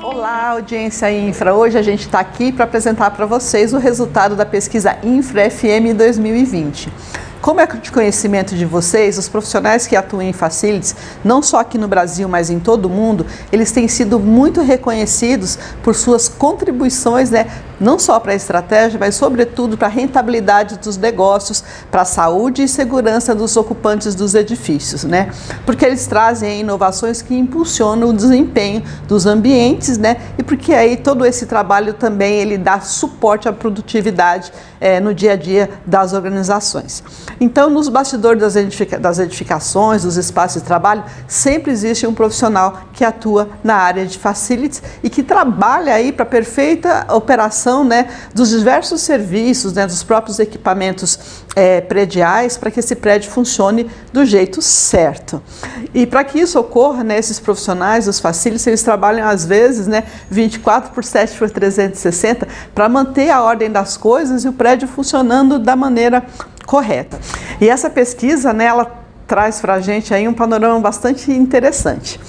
Olá, audiência Infra. Hoje a gente está aqui para apresentar para vocês o resultado da pesquisa Infra FM 2020. Como é de conhecimento de vocês, os profissionais que atuam em facilities, não só aqui no Brasil, mas em todo o mundo, eles têm sido muito reconhecidos por suas contribuições, não só para a estratégia, mas sobretudo para a rentabilidade dos negócios, para a saúde e segurança dos ocupantes dos edifícios, Porque eles trazem inovações que impulsionam o desempenho dos ambientes, E porque aí todo esse trabalho também ele dá suporte à produtividade no dia a dia das organizações. Então, nos bastidores das edificações, dos espaços de trabalho, sempre existe um profissional que atua na área de facilities e que trabalha aí para a perfeita operação dos diversos serviços, dos próprios equipamentos prediais, para que esse prédio funcione do jeito certo. E para que isso ocorra, esses profissionais, os facilities, eles trabalham às vezes 24/7 por 360 para manter a ordem das coisas e o prédio funcionando da maneira correta. E essa pesquisa, ela traz para a gente aí um panorama bastante interessante.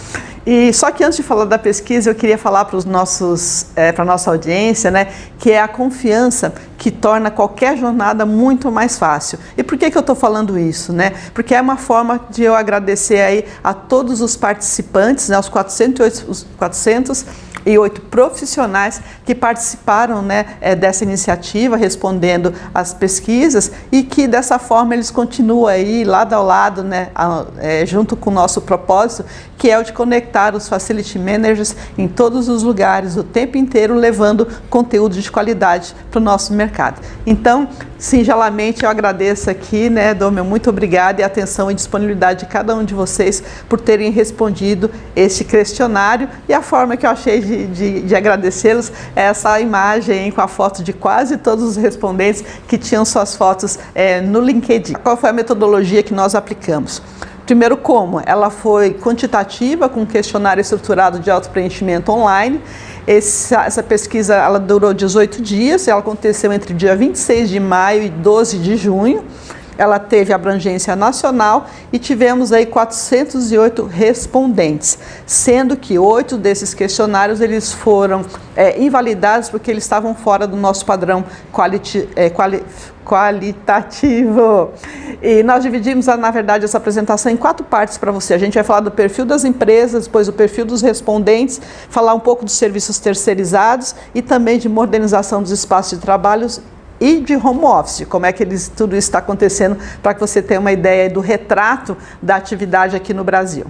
E só que antes de falar da pesquisa, eu queria falar para a nossa audiência, que é a confiança que torna qualquer jornada muito mais fácil. E por que eu estou falando isso, Porque é uma forma de eu agradecer aí a todos os participantes, os 408 profissionais que participaram dessa iniciativa, respondendo às pesquisas, e que dessa forma eles continuam aí lado a lado, junto com o nosso propósito, que é o de conectar os Facility Managers em todos os lugares, o tempo inteiro, levando conteúdo de qualidade para o nosso mercado. Então, singelamente, eu agradeço aqui, dou meu muito obrigado e atenção e disponibilidade de cada um de vocês por terem respondido este questionário, e a forma que eu achei de agradecê-los é essa imagem com a foto de quase todos os respondentes que tinham suas fotos no LinkedIn. Qual foi a metodologia que nós aplicamos? Primeiro, como? Ela foi quantitativa, com um questionário estruturado de autopreenchimento online. Essa pesquisa ela durou 18 dias, ela aconteceu entre dia 26 de maio e 12 de junho. Ela teve abrangência nacional e tivemos aí 408 respondentes, sendo que 8 desses questionários eles foram invalidados porque eles estavam fora do nosso padrão qualitativo. E nós dividimos, na verdade, essa apresentação em 4 partes para você. A gente vai falar do perfil das empresas, depois o perfil dos respondentes, falar um pouco dos serviços terceirizados e também de modernização dos espaços de trabalho e de home office, como é que tudo isso está acontecendo, para que você tenha uma ideia do retrato da atividade aqui no Brasil.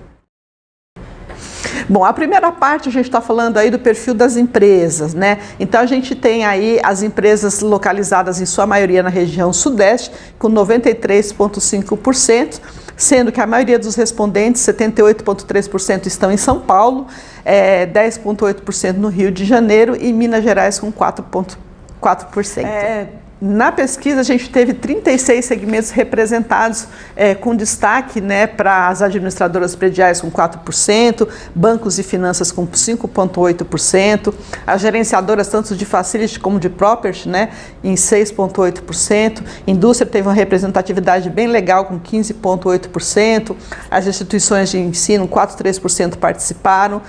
Bom, a primeira parte a gente está falando aí do perfil das empresas, Então a gente tem aí as empresas localizadas em sua maioria na região sudeste, com 93,5%, sendo que a maioria dos respondentes, 78,3%, estão em São Paulo, 10,8% no Rio de Janeiro e Minas Gerais com 4,4%. Na pesquisa, a gente teve 36 segmentos representados, com destaque para as administradoras prediais com 4%, bancos e finanças com 5,8%, as gerenciadoras tanto de facility como de property, em 6,8%, indústria teve uma representatividade bem legal com 15,8%, as instituições de ensino, 4,3% participaram,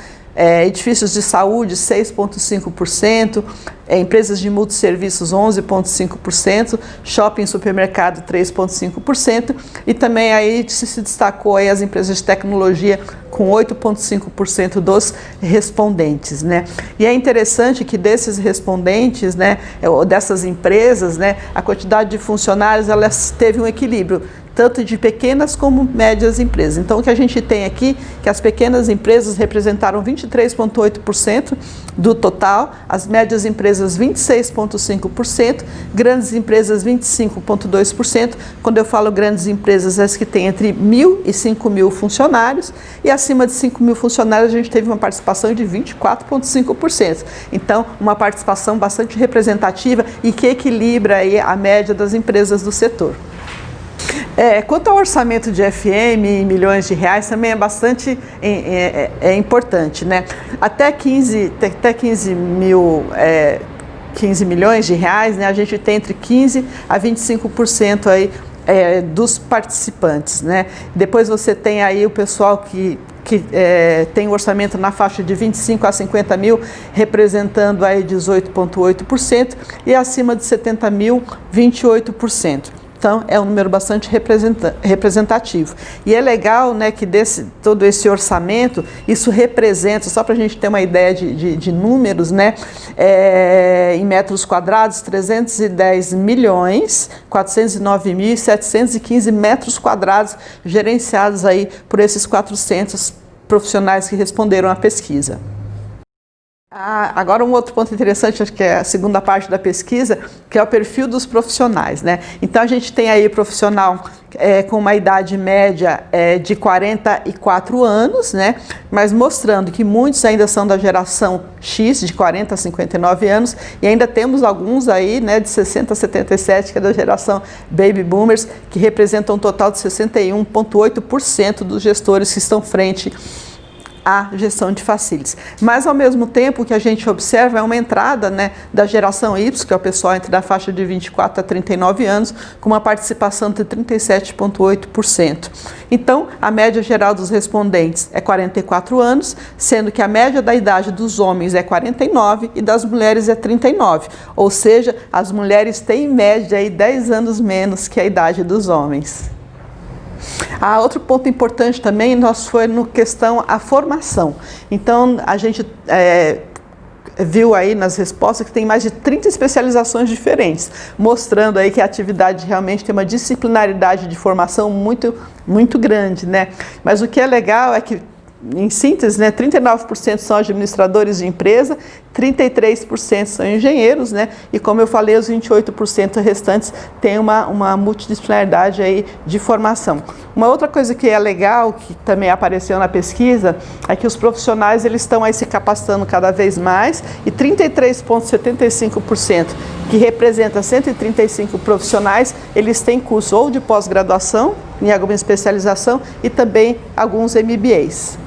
edifícios de saúde, 6,5%, empresas de multisserviços, 11,5%, shopping e supermercado, 3,5%, e também aí se destacou aí as empresas de tecnologia com 8,5% dos respondentes, E é interessante que desses respondentes, dessas empresas, a quantidade de funcionários, elas teve um equilíbrio, tanto de pequenas como médias empresas. Então, o que a gente tem aqui, que as pequenas empresas representaram 23,8% do total, as médias empresas 26,5%, grandes empresas 25,2%. Quando eu falo grandes empresas, as que têm entre 1.000 e 5.000 funcionários, e acima de 5.000 funcionários a gente teve uma participação de 24,5%. Então, uma participação bastante representativa e que equilibra aí a média das empresas do setor. Quanto ao orçamento de FM em milhões de reais, também é bastante importante, Até 15 milhões de reais, a gente tem entre 15% a 25% aí, dos participantes, Depois você tem aí o pessoal que que tem um orçamento na faixa de 25 a 50 mil, representando aí 18,8%, e acima de 70 mil, 28%. Então, é um número bastante representativo. E é legal, né, que todo esse orçamento, isso representa, só para a gente ter uma ideia de números, né, em metros quadrados, 310 milhões, 409.715 metros quadrados gerenciados aí por esses 400 profissionais que responderam à pesquisa. Agora um outro ponto interessante, acho que é a segunda parte da pesquisa, que é o perfil dos profissionais, né? Então a gente tem aí profissional com uma idade média de 44 anos, né? Mas mostrando que muitos ainda são da geração X, de 40 a 59 anos, e ainda temos alguns aí, né, de 60 a 77, que é da geração Baby Boomers, que representam um total de 61,8% dos gestores que estão frente a gestão de facilities. Mas, ao mesmo tempo, o que a gente observa é uma entrada, né, da geração Y, que é o pessoal entre a faixa de 24 a 39 anos, com uma participação de 37,8%. Então, a média geral dos respondentes é 44 anos, sendo que a média da idade dos homens é 49 e das mulheres é 39. Ou seja, as mulheres têm, em média, aí 10 anos menos que a idade dos homens. Outro ponto importante também foi no questão a formação. Então, a gente viu aí nas respostas que tem mais de 30 especializações diferentes, mostrando aí que a atividade realmente tem uma disciplinaridade de formação muito, muito grande, né? Mas o que é legal é que, em síntese, né, 39% são administradores de empresa, 33% são engenheiros, né, e como eu falei, os 28% restantes têm uma multidisciplinaridade aí de formação. Uma outra coisa que é legal, que também apareceu na pesquisa, é que os profissionais eles estão aí se capacitando cada vez mais, e 33,75%, que representa 135 profissionais, eles têm curso ou de pós-graduação, em alguma especialização, e também alguns MBAs.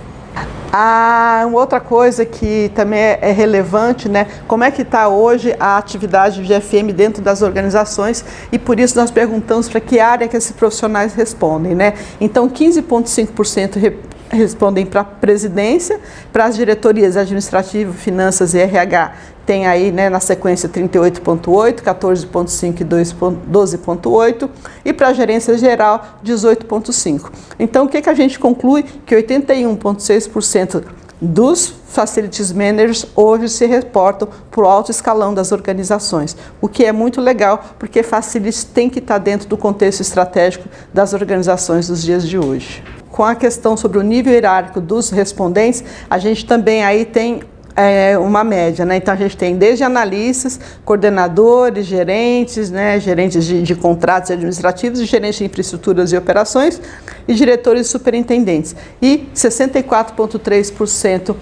Uma outra coisa que também é relevante, né? Como é que está hoje a atividade de FM dentro das organizações, e por isso nós perguntamos para que área que esses profissionais respondem, né? Então, 15,5% respondem para a presidência, para as diretorias administrativa, finanças e RH, tem aí, né, na sequência 38,8%, 14,5% e 12,8%, e para a gerência geral 18,5%. Então, o que a gente conclui? Que 81,6% dos Facilities Managers hoje se reportam para o alto escalão das organizações, o que é muito legal, porque Facilities tem que estar dentro do contexto estratégico das organizações dos dias de hoje. Com a questão sobre o nível hierárquico dos respondentes, a gente também aí tem uma média, né? Então a gente tem desde analistas, coordenadores, gerentes, né? Gerentes de contratos administrativos, gerentes de infraestruturas e operações, e diretores e superintendentes. E 64,3%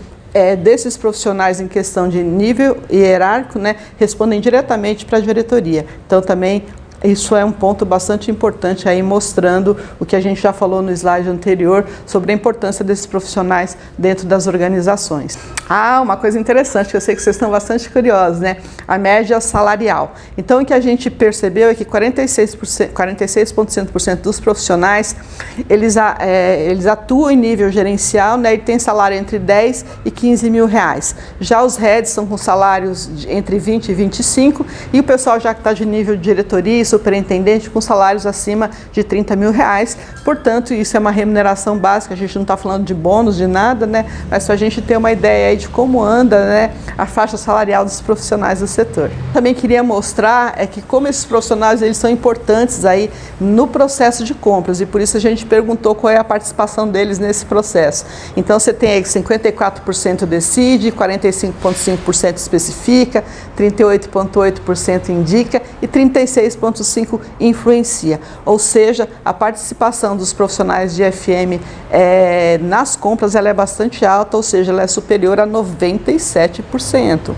desses profissionais em questão de nível hierárquico, né, respondem diretamente para a diretoria. Então também isso é um ponto bastante importante aí, mostrando o que a gente já falou no slide anterior sobre a importância desses profissionais dentro das organizações. Uma coisa interessante, que eu sei que vocês estão bastante curiosos, né? A média salarial. Então, o que a gente percebeu é que 46,5% dos profissionais, eles atuam em nível gerencial, né, e tem salário entre 10 e 15 mil reais. Já os heads são com salários entre 20 e 25, e o pessoal já que está de nível de diretoria, superintendente, com salários acima de 30 mil reais. Portanto, isso é uma remuneração básica, a gente não está falando de bônus, de nada, né? Mas para a gente ter uma ideia aí de como anda, né, a faixa salarial dos profissionais do setor. Também queria mostrar que como esses profissionais eles são importantes aí no processo de compras, e por isso a gente perguntou qual é a participação deles nesse processo. Então você tem aí 54% decide, 45,5% especifica, 38,8% indica e 36,5% influencia. Ou seja, a participação dos profissionais de FM nas compras ela é bastante alta, ou seja, ela é superior a 97%.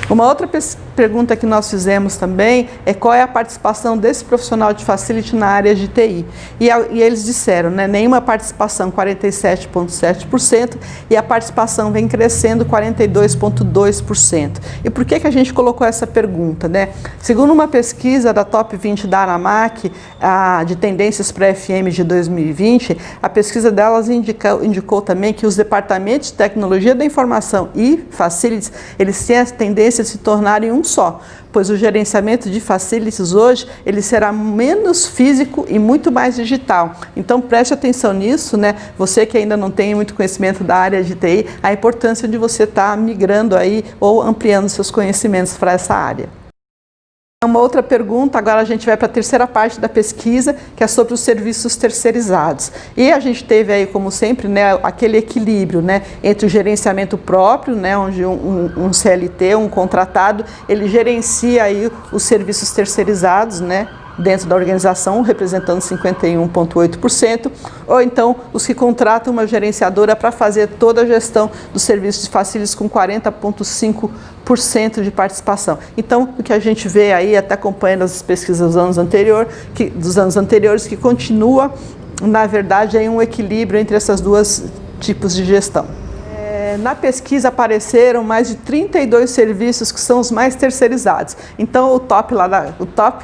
Uma outra pergunta que nós fizemos também é qual é a participação desse profissional de facility na área de TI. E eles disseram, né, nenhuma participação, 47,7%, e a participação vem crescendo, 42,2%. E por que a gente colocou essa pergunta, né? Segundo uma pesquisa da Top 20 da Aramac, de tendências para FM de 2020, a pesquisa delas indicou também que os departamentos de tecnologia da informação e facilities, eles têm a tendência de se tornarem um só, pois o gerenciamento de facilities hoje, ele será menos físico e muito mais digital. Então preste atenção nisso, né? Você que ainda não tem muito conhecimento da área de TI, a importância de você estar migrando aí ou ampliando seus conhecimentos para essa área. Uma outra pergunta, agora a gente vai para a terceira parte da pesquisa, que é sobre os serviços terceirizados. E a gente teve aí, como sempre, né, aquele equilíbrio, né, entre o gerenciamento próprio, né, onde um CLT, um contratado, ele gerencia aí os serviços terceirizados, né, dentro da organização, representando 51,8%, ou então os que contratam uma gerenciadora para fazer toda a gestão dos serviços de facilities com 40,5% de participação. Então, o que a gente vê aí, até acompanhando as pesquisas dos anos anteriores, que continua, na verdade, aí um equilíbrio entre essas duas tipos de gestão. Na pesquisa apareceram mais de 32 serviços que são os mais terceirizados. Então o top,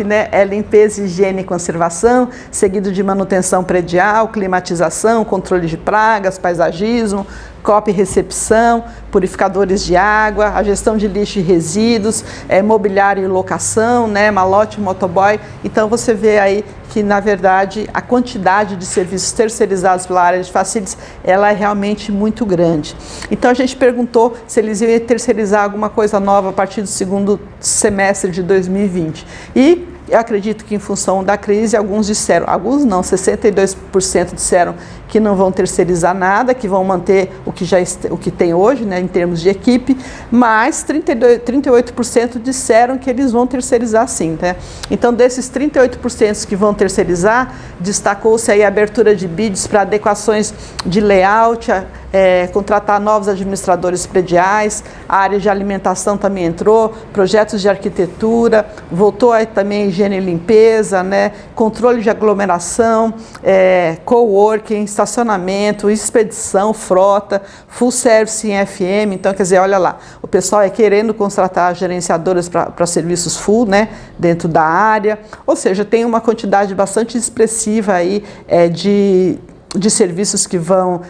né, é limpeza, higiene e conservação, seguido de manutenção predial, climatização, controle de pragas, paisagismo, COP e recepção, purificadores de água, a gestão de lixo e resíduos, mobiliário e locação, né, malote, motoboy. Então você vê aí que, na verdade, a quantidade de serviços terceirizados pela área de facilities, ela é realmente muito grande. Então a gente perguntou se eles iam terceirizar alguma coisa nova a partir do segundo semestre de 2020. E eu acredito que, em função da crise, alguns disseram, alguns não, 62% disseram que não vão terceirizar nada, que vão manter o que tem hoje, né, em termos de equipe, mas 38% disseram que eles vão terceirizar sim, né? Então, desses 38% que vão terceirizar, destacou-se aí a abertura de bids para adequações de layout, contratar novos administradores prediais, a área de alimentação também entrou, projetos de arquitetura, voltou aí também higiene e limpeza, né, controle de aglomeração, coworking, estacionamento, expedição, frota, full service em FM. Então, quer dizer, olha lá, o pessoal querendo contratar gerenciadoras para serviços full, né, dentro da área, ou seja, tem uma quantidade bastante expressiva aí de serviços que vão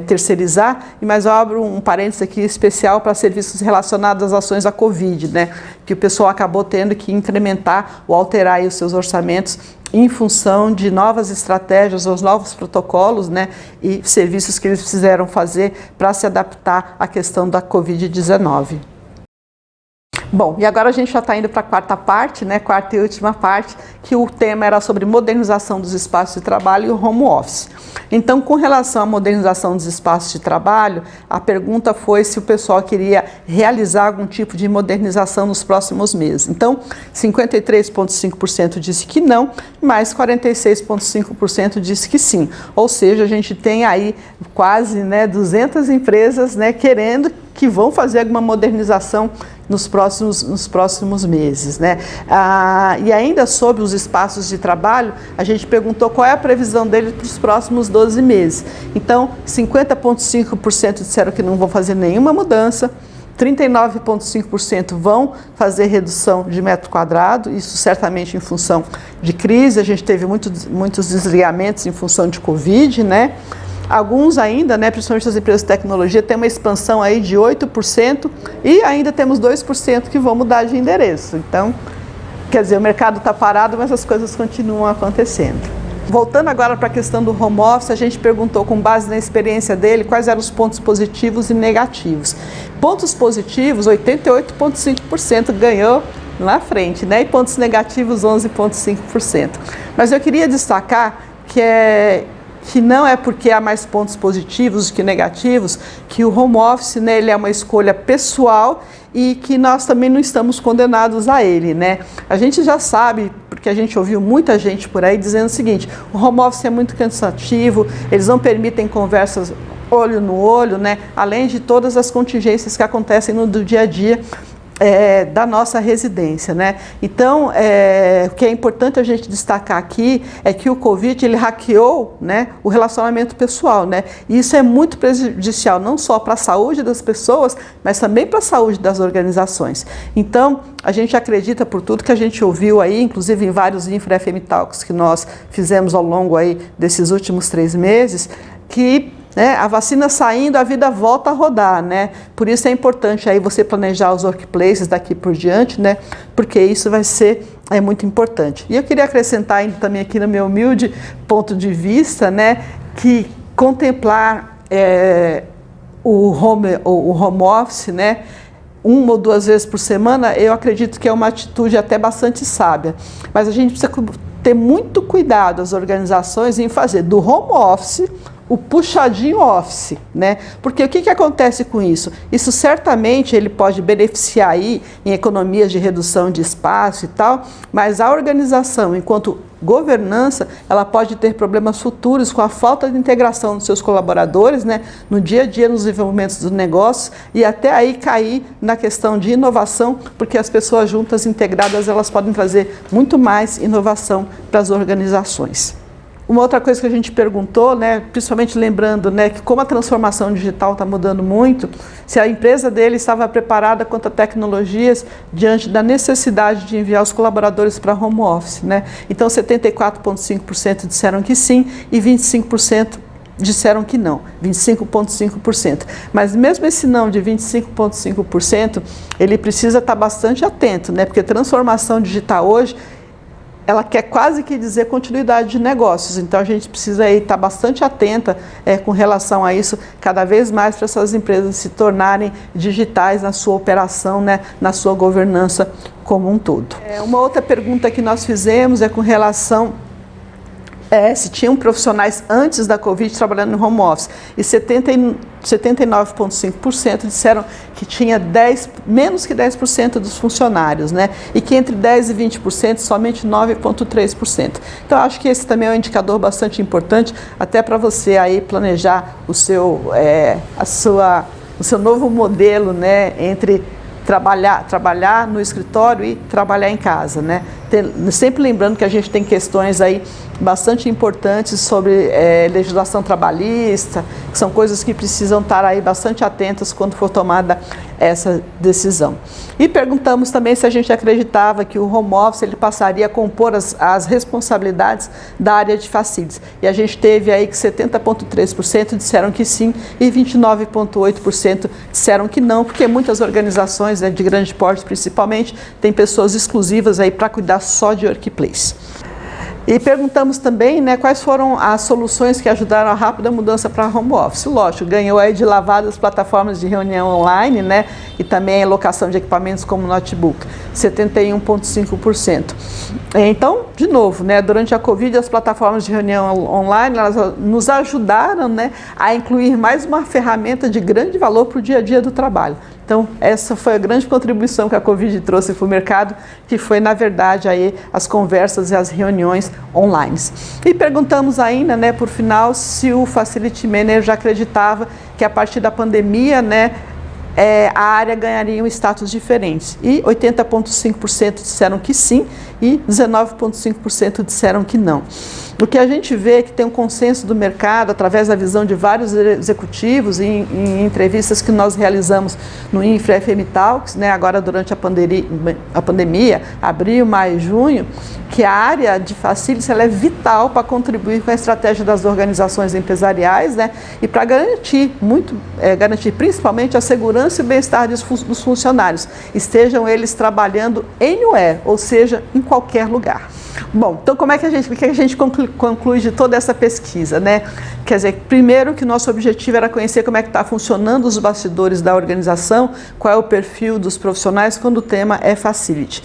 terceirizar, mas eu abro um parênteses aqui especial para serviços relacionados às ações da Covid, né? Que o pessoal acabou tendo que incrementar ou alterar aí os seus orçamentos em função de novas estratégias, os novos protocolos, né, e serviços que eles precisaram fazer para se adaptar à questão da Covid-19. Bom, e agora a gente já está indo para a quarta parte, né, quarta e última parte, que o tema era sobre modernização dos espaços de trabalho e o home office. Então, com relação à modernização dos espaços de trabalho, a pergunta foi se o pessoal queria realizar algum tipo de modernização nos próximos meses. Então, 53,5% disse que não, mas 46,5% disse que sim. Ou seja, a gente tem aí quase, né, 200 empresas, né, querendo que vão fazer alguma modernização nos próximos meses, né? E ainda sobre os espaços de trabalho, a gente perguntou qual é a previsão deles para os próximos 12 meses. Então, 50,5% disseram que não vão fazer nenhuma mudança, 39,5% vão fazer redução de metro quadrado, isso certamente em função de crise, a gente teve muitos desligamentos em função de Covid, né? Alguns ainda, né, principalmente as empresas de tecnologia, tem uma expansão aí de 8% e ainda temos 2% que vão mudar de endereço. Então, quer dizer, o mercado está parado, mas as coisas continuam acontecendo. Voltando agora para a questão do home office, a gente perguntou, com base na experiência dele, quais eram os pontos positivos e negativos. Pontos positivos, 88,5% ganhou na frente, né? E pontos negativos, 11,5%. Mas eu queria destacar que não é porque há mais pontos positivos que negativos, que o home office, né, ele é uma escolha pessoal e que nós também não estamos condenados a ele, né? A gente já sabe, porque a gente ouviu muita gente por aí dizendo o seguinte: o home office é muito cansativo, eles não permitem conversas olho no olho, né? Além de todas as contingências que acontecem no dia a dia. da nossa residência, né? Então, o que é importante a gente destacar aqui é que o Covid, ele hackeou, né, o relacionamento pessoal, né? E isso é muito prejudicial, não só para a saúde das pessoas, mas também para a saúde das organizações. Então, a gente acredita, por tudo que a gente ouviu aí, inclusive em vários InfraFM Talks que nós fizemos ao longo aí desses últimos 3 meses, que a vacina saindo, a vida volta a rodar, né? Por isso é importante aí você planejar os workplaces daqui por diante, né? Porque isso vai ser muito importante. E eu queria acrescentar ainda também aqui no meu humilde ponto de vista, né? Que contemplar o home office, né? 1 ou 2 vezes por semana, eu acredito que é uma atitude até bastante sábia. Mas a gente precisa ter muito cuidado, as organizações, em fazer do home office o puxadinho office, né? Porque o que acontece com isso? Isso certamente ele pode beneficiar aí em economias de redução de espaço e tal, mas a organização, enquanto governança, ela pode ter problemas futuros com a falta de integração dos seus colaboradores, né, no dia a dia, nos desenvolvimentos dos negócios, e até aí cair na questão de inovação, porque as pessoas juntas, integradas, elas podem trazer muito mais inovação para as organizações. Uma outra coisa que a gente perguntou, né, principalmente lembrando, né, que como a transformação digital está mudando muito, se a empresa dele estava preparada quanto a tecnologias diante da necessidade de enviar os colaboradores para home office, né? Então 74,5% disseram que sim e 25% disseram que não, 25,5%. Mas mesmo esse não de 25,5%, ele precisa estar bastante atento, né? Porque transformação digital hoje, ela quer quase que dizer continuidade de negócios, então a gente precisa aí estar bastante atenta com relação a isso, cada vez mais para essas empresas se tornarem digitais na sua operação, né, na sua governança como um todo. Uma outra pergunta que nós fizemos é com relação se tinham profissionais antes da Covid trabalhando no home office, e 79,5% disseram que tinha menos que 10% dos funcionários, né? E que entre 10% e 20%, somente 9,3%. Então, acho que esse também é um indicador bastante importante, até para você aí planejar o seu novo modelo, né? Entre trabalhar no escritório e trabalhar em casa, né? Sempre lembrando que a gente tem questões aí bastante importantes sobre legislação trabalhista, que são coisas que precisam estar aí bastante atentas quando for tomada essa decisão. E perguntamos também se a gente acreditava que o home office ele passaria a compor as responsabilidades da área de facilities. E a gente teve aí que 70,3% disseram que sim e 29,8% disseram que não, porque muitas organizações, né, de grande porte principalmente, têm pessoas exclusivas aí para cuidar só de workplace. E perguntamos também, né, quais foram as soluções que ajudaram a rápida mudança para home office. Lógico, ganhou aí de lavada as plataformas de reunião online, né, e também a locação de equipamentos como notebook, 71,5%. Então, de novo, né, durante a Covid, as plataformas de reunião online, elas nos ajudaram, né, a incluir mais uma ferramenta de grande valor para o dia a dia do trabalho. Então, essa foi a grande contribuição que a Covid trouxe para o mercado, que foi, na verdade, aí, as conversas e as reuniões online. E perguntamos ainda, né, por final, se o Facility Manager já acreditava que a partir da pandemia, né, a área ganharia um status diferente. E 80,5% disseram que sim e 19,5% disseram que não. O que a gente vê é que tem um consenso do mercado, através da visão de vários executivos, em entrevistas que nós realizamos no InfraFM Talks, né, agora durante a pandemia, abril, maio e junho, que a área de facilities ela é vital para contribuir com a estratégia das organizações empresariais, né, e para garantir principalmente a segurança e o bem-estar dos funcionários, estejam eles trabalhando anywhere, ou seja, em qualquer lugar. Bom, então o que a gente conclui de toda essa pesquisa, né? Quer dizer, primeiro que o nosso objetivo era conhecer como é que está funcionando os bastidores da organização, qual é o perfil dos profissionais quando o tema é facility.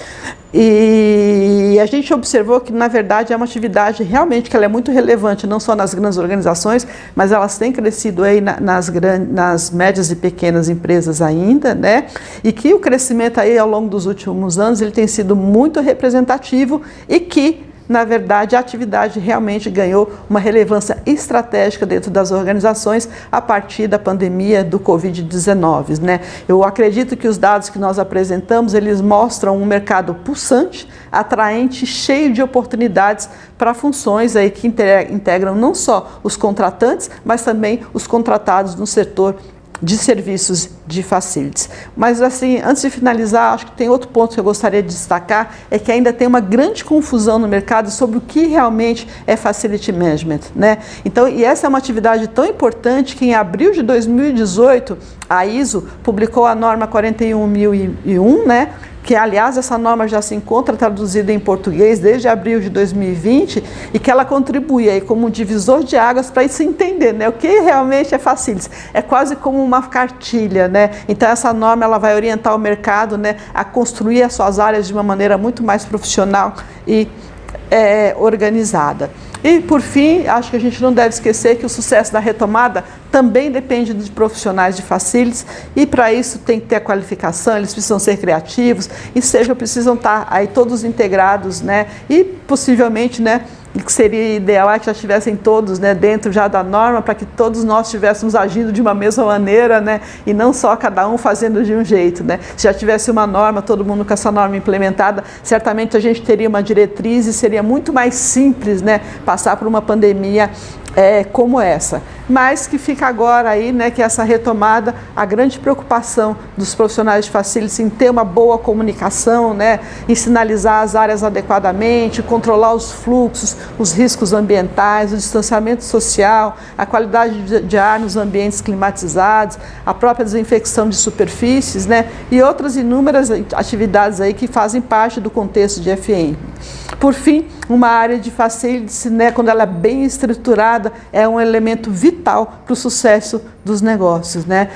E a gente observou que, na verdade, é uma atividade realmente que ela é muito relevante, não só nas grandes organizações, mas elas têm crescido aí nas médias e pequenas empresas ainda, né? E que o crescimento aí ao longo dos últimos anos ele tem sido muito representativo e que na verdade, a atividade realmente ganhou uma relevância estratégica dentro das organizações a partir da pandemia do Covid-19, né? Eu acredito que os dados que nós apresentamos, eles mostram um mercado pulsante, atraente, cheio de oportunidades para funções aí que integram não só os contratantes, mas também os contratados no setor de serviços de facilities. Mas assim, antes de finalizar, acho que tem outro ponto que eu gostaria de destacar, é que ainda tem uma grande confusão no mercado sobre o que realmente é Facility Management, né? Então, e essa é uma atividade tão importante que em abril de 2018, a ISO publicou a norma 41001, né? Que, aliás, essa norma já se encontra traduzida em português desde abril de 2020 e que ela contribui aí como um divisor de águas para se entender, né? O que realmente é Facilities. É quase como uma cartilha, né? Então, essa norma ela vai orientar o mercado, né, a construir as suas áreas de uma maneira muito mais profissional e organizada. E, por fim, acho que a gente não deve esquecer que o sucesso da retomada também depende de profissionais de facilities e, para isso, tem que ter a qualificação, eles precisam ser criativos e precisam estar aí todos integrados, né? E, possivelmente, né, que seria ideal é que já estivessem todos, né, dentro já da norma, para que todos nós estivéssemos agindo de uma mesma maneira, né, e não só cada um fazendo de um jeito, né. Se já tivesse uma norma, todo mundo com essa norma implementada, certamente a gente teria uma diretriz e seria muito mais simples, né, passar por uma pandemia como essa. Mas que fica agora aí, né, que essa retomada, a grande preocupação dos profissionais de facilities em ter uma boa comunicação, né, em sinalizar as áreas adequadamente, controlar os fluxos, os riscos ambientais, o distanciamento social, a qualidade de ar nos ambientes climatizados, a própria desinfecção de superfícies, né, e outras inúmeras atividades aí que fazem parte do contexto de FM. Por fim, uma área de facilities, né, quando ela é bem estruturada, é um elemento vital para o sucesso dos negócios, né?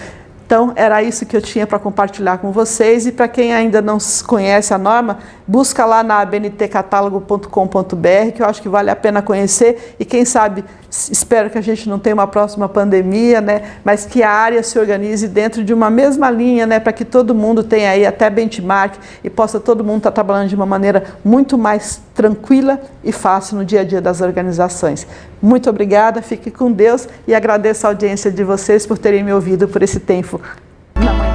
Então, era isso que eu tinha para compartilhar com vocês e para quem ainda não conhece a norma, busca lá na abntcatálogo.com.br, que eu acho que vale a pena conhecer e quem sabe, espero que a gente não tenha uma próxima pandemia, né, mas que a área se organize dentro de uma mesma linha, né, para que todo mundo tenha aí até benchmark e possa todo mundo estar trabalhando de uma maneira muito mais tranquila e fácil no dia a dia das organizações. Muito obrigada, fique com Deus e agradeço a audiência de vocês por terem me ouvido por esse tempo na manhã.